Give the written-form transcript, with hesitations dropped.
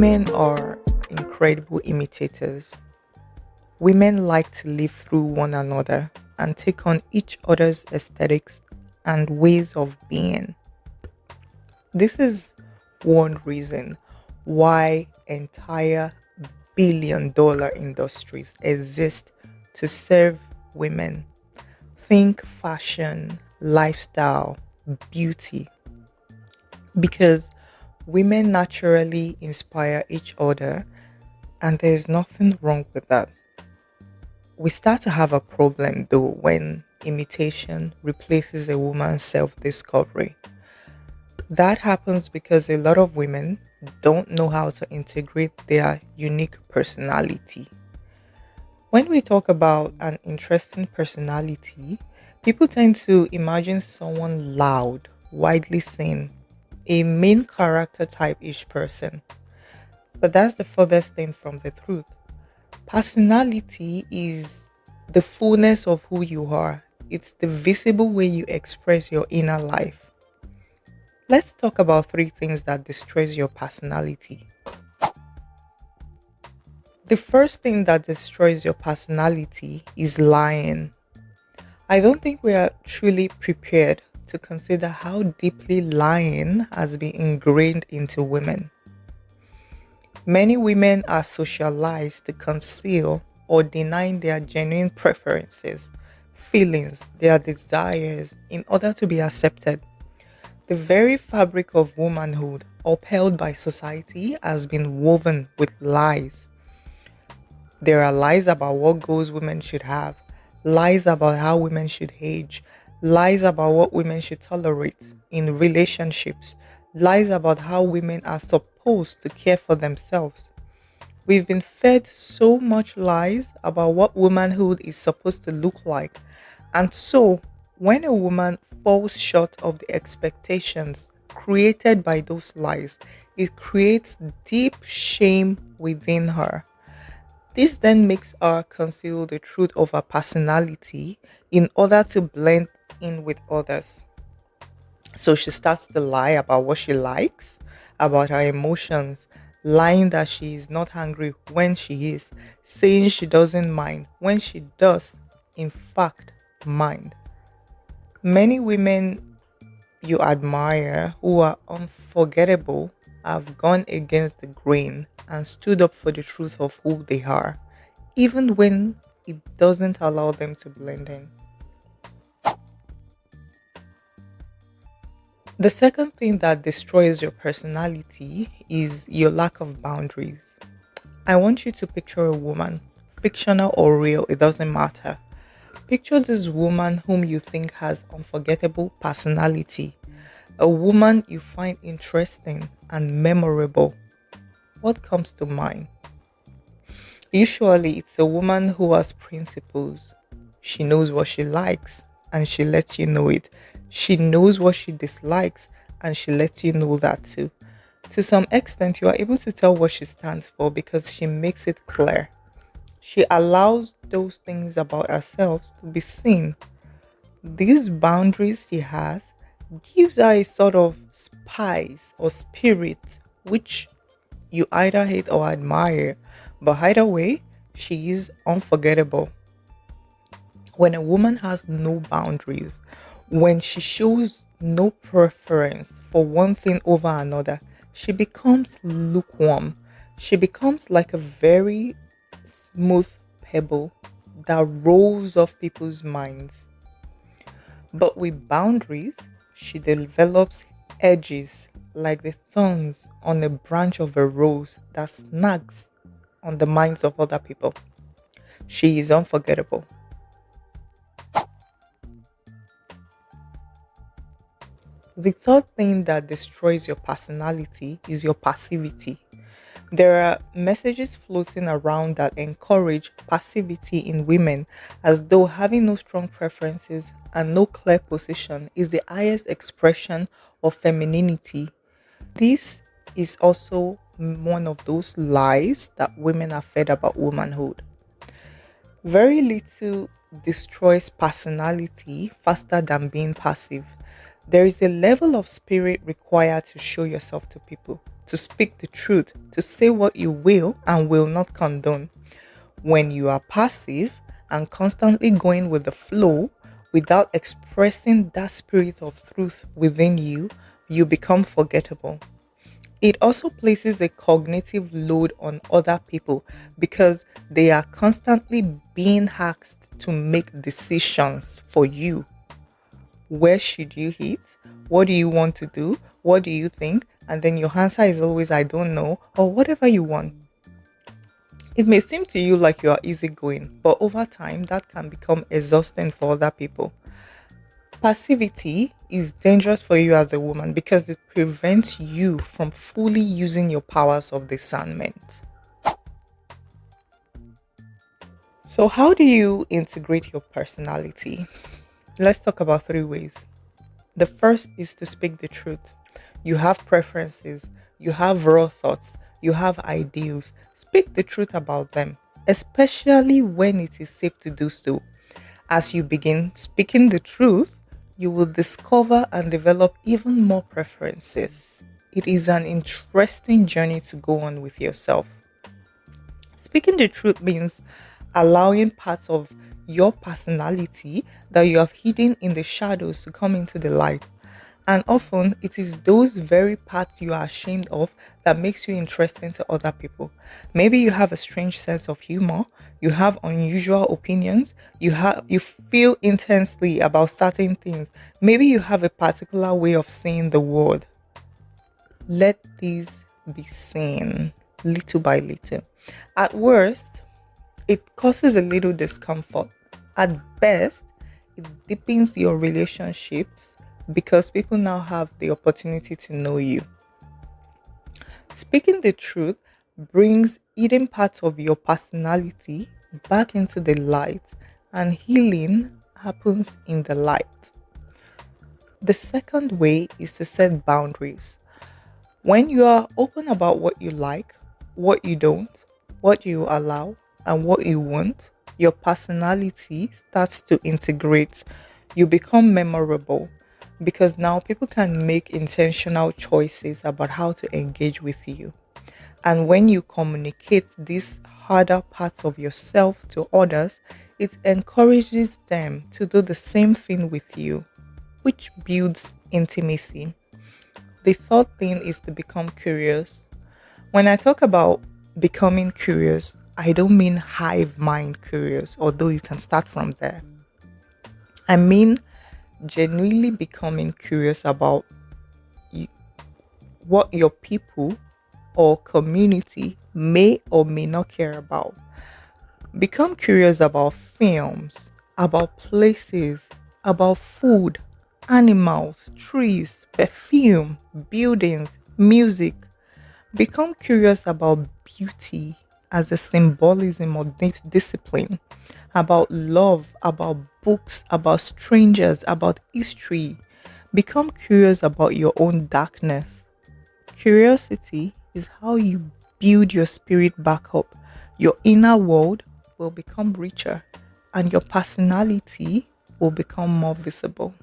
Women are incredible imitators. Women like to live through one another and take on each other's aesthetics and ways of being. This is one reason why entire billion-dollar industries exist to serve women. Think fashion, lifestyle, beauty, because women naturally inspire each other, and there's nothing wrong with that. We start to have a problem though when imitation replaces a woman's self discovery. That happens because a lot of women don't know how to integrate their unique personality. When we talk about an interesting personality, people tend to imagine someone loud, widely seen, a main character type ish person. But that's the furthest thing from the truth. Personality is the fullness of who you are, it's the visible way you express your inner life. Let's talk about three things that destroys your personality. The first thing that destroys your personality is lying. I don't think we are truly prepared to consider how deeply lying has been ingrained into women. Many women are socialized to conceal or deny their genuine preferences, feelings, their desires in order to be accepted. The very fabric of womanhood, upheld by society, has been woven with lies. There are lies about what goals women should have, lies about how women should age, lies about what women should tolerate in relationships, lies about how women are supposed to care for themselves. We've been fed so much lies about what womanhood is supposed to look like. And so, when a woman falls short of the expectations created by those lies, it creates deep shame within her. This then makes her conceal the truth of her personality in order to blend in with others. So she starts to lie about what she likes, about her emotions, lying that she is not hungry when she is, saying she doesn't mind when she does, in fact, mind. Many women you admire who are unforgettable have gone against the grain and stood up for the truth of who they are, even when it doesn't allow them to blend in. The second thing that destroys your personality is your lack of boundaries. I want you to picture a woman, fictional or real, it doesn't matter. Picture this woman whom you think has unforgettable personality, a woman you find interesting and memorable. What comes to mind? Usually, it's a woman who has principles. She knows what she likes and she lets you know it. She knows what she dislikes and she lets you know that too. To some extent, you are able to tell what she stands for because she makes it clear. She allows those things about herself to be seen. These boundaries she has gives her a sort of spice or spirit which you either hate or admire, but either way, she is unforgettable. When a woman has no boundaries, when she shows no preference for one thing over another, she becomes lukewarm. She becomes like a very smooth pebble that rolls off people's minds. But with boundaries, she develops edges like the thorns on a branch of a rose that snags on the minds of other people. She is unforgettable. The third thing that destroys your personality is your passivity. There are messages floating around that encourage passivity in women as though having no strong preferences and no clear position is the highest expression of femininity. This is also one of those lies that women are fed about womanhood. Very little destroys personality faster than being passive. There is a level of spirit required to show yourself to people, to speak the truth, to say what you will and will not condone. When you are passive and constantly going with the flow without expressing that spirit of truth within you, you become forgettable. It also places a cognitive load on other people because they are constantly being asked to make decisions for you. Where should you eat? What do you want to do? What do you think? And then your answer is always, I don't know, or whatever you want. It may seem to you like you are easygoing, but over time, that can become exhausting for other people. Passivity is dangerous for you as a woman because it prevents you from fully using your powers of discernment. So, how do you integrate your personality? Let's talk about three ways. The first is to speak the truth. You have preferences, you have raw thoughts, you have ideals. Speak the truth about them, especially when it is safe to do so. As you begin speaking the truth, you will discover and develop even more preferences. It is an interesting journey to go on with yourself. Speaking the truth means allowing parts of your personality that you have hidden in the shadows to come into the light. And often it is those very parts you are ashamed of that makes you interesting to other people. Maybe you have a strange sense of humor, you have unusual opinions, you feel intensely about certain things. Maybe you have a particular way of saying the word. Let these be seen little by little. At worst, it causes a little discomfort. At best, it deepens your relationships because people now have the opportunity to know you. Speaking the truth brings hidden parts of your personality back into the light, and healing happens in the light. The second way is to set boundaries. When you are open about what you like, what you don't, what you allow, and what you want, your personality starts to integrate. You become memorable because now people can make intentional choices about how to engage with you. And when you communicate these harder parts of yourself to others, it encourages them to do the same thing with you, which builds intimacy. The third thing is to become curious. When I talk about becoming curious, I don't mean hive mind curious, although you can start from there. I mean genuinely becoming curious about y- what your people or community may or may not care about. Become curious about films, about places, about food, animals, trees, perfume, buildings, music. Become curious about beauty as a symbolism or discipline, about love, about books, about strangers, about history. Become curious about your own darkness. Curiosity is how you build your spirit back up. Your inner world will become richer and your personality will become more visible.